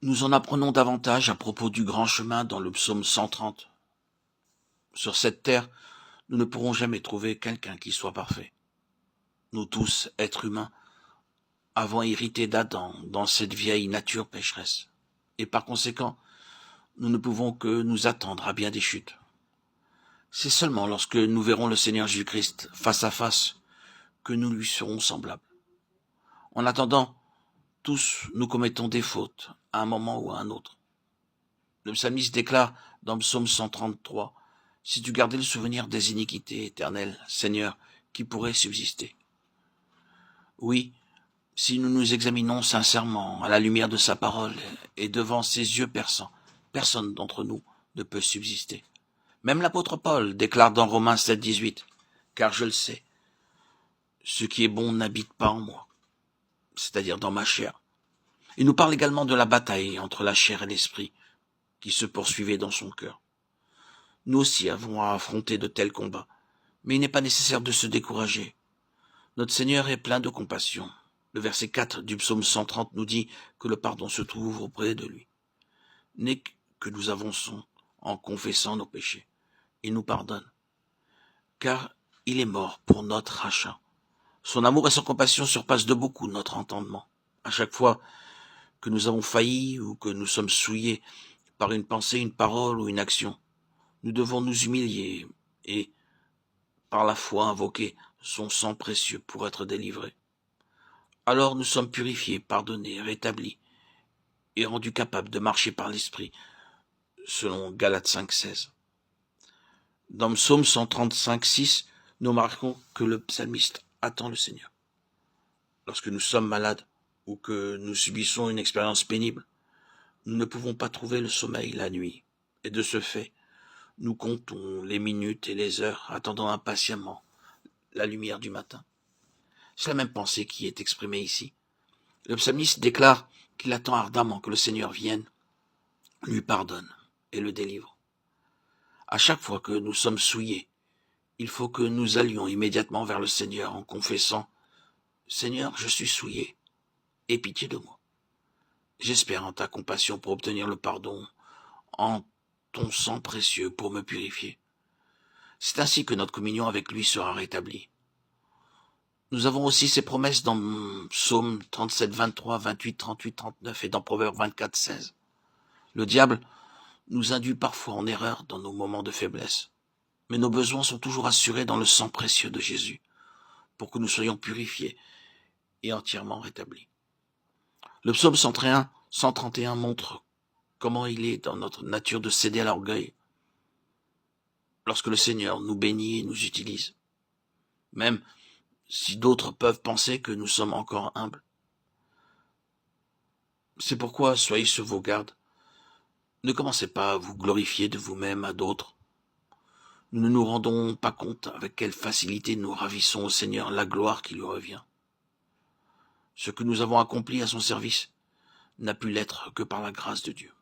Nous en apprenons davantage à propos du grand chemin dans le psaume 130. Sur cette terre, nous ne pourrons jamais trouver quelqu'un qui soit parfait. Nous tous, êtres humains, avons hérité d'Adam dans cette vieille nature pécheresse. Et par conséquent, nous ne pouvons que nous attendre à bien des chutes. C'est seulement lorsque nous verrons le Seigneur Jésus-Christ face à face que nous lui serons semblables. En attendant, tous nous commettons des fautes à un moment ou à un autre. Le psalmiste déclare dans le psaume 133, « Si tu gardais le souvenir des iniquités éternelles, Seigneur, qui pourrait subsister ?» Oui, si nous nous examinons sincèrement à la lumière de sa parole et devant ses yeux perçants, personne d'entre nous ne peut subsister. Même l'apôtre Paul déclare dans Romains 7, 18, « Car je le sais, ce qui est bon n'habite pas en moi, c'est-à-dire dans ma chair. » Il nous parle également de la bataille entre la chair et l'esprit qui se poursuivait dans son cœur. Nous aussi avons à affronter de tels combats, mais il n'est pas nécessaire de se décourager. Notre Seigneur est plein de compassion. Le verset 4 du psaume 130 nous dit que le pardon se trouve auprès de lui. N'est que nous avançons en confessant nos péchés. Il nous pardonne, car il est mort pour notre rachat. Son amour et sa compassion surpassent de beaucoup notre entendement. À chaque fois que nous avons failli ou que nous sommes souillés par une pensée, une parole ou une action, nous devons nous humilier et, par la foi, invoquer son sang précieux pour être délivrés. Alors nous sommes purifiés, pardonnés, rétablis et rendus capables de marcher par l'Esprit, selon Galates 5,16. Dans le psaume 135,6, nous marquons que le psalmiste attend le Seigneur. Lorsque nous sommes malades ou que nous subissons une expérience pénible, nous ne pouvons pas trouver le sommeil la nuit, et de ce fait, nous comptons les minutes et les heures, attendant impatiemment la lumière du matin. C'est la même pensée qui est exprimée ici. Le psalmiste déclare qu'il attend ardemment que le Seigneur vienne, lui pardonne et le délivre. À chaque fois que nous sommes souillés, il faut que nous allions immédiatement vers le Seigneur en confessant « Seigneur, je suis souillé, aie pitié de moi. J'espère en ta compassion pour obtenir le pardon, en ton sang précieux pour me purifier. » C'est ainsi que notre communion avec lui sera rétablie. Nous avons aussi ces promesses dans Psaume 37, 23, 28, 38, 39 et dans Proverbes 24, 16. Le diable nous induit parfois en erreur dans nos moments de faiblesse, mais nos besoins sont toujours assurés dans le sang précieux de Jésus, pour que nous soyons purifiés et entièrement rétablis. Le psaume 131 montre comment il est dans notre nature de céder à l'orgueil, lorsque le Seigneur nous bénit et nous utilise. Même si d'autres peuvent penser que nous sommes encore humbles. C'est pourquoi soyez sur vos gardes. Ne commencez pas à vous glorifier de vous-même à d'autres. Nous ne nous rendons pas compte avec quelle facilité nous ravissons au Seigneur la gloire qui lui revient. Ce que nous avons accompli à son service n'a pu l'être que par la grâce de Dieu.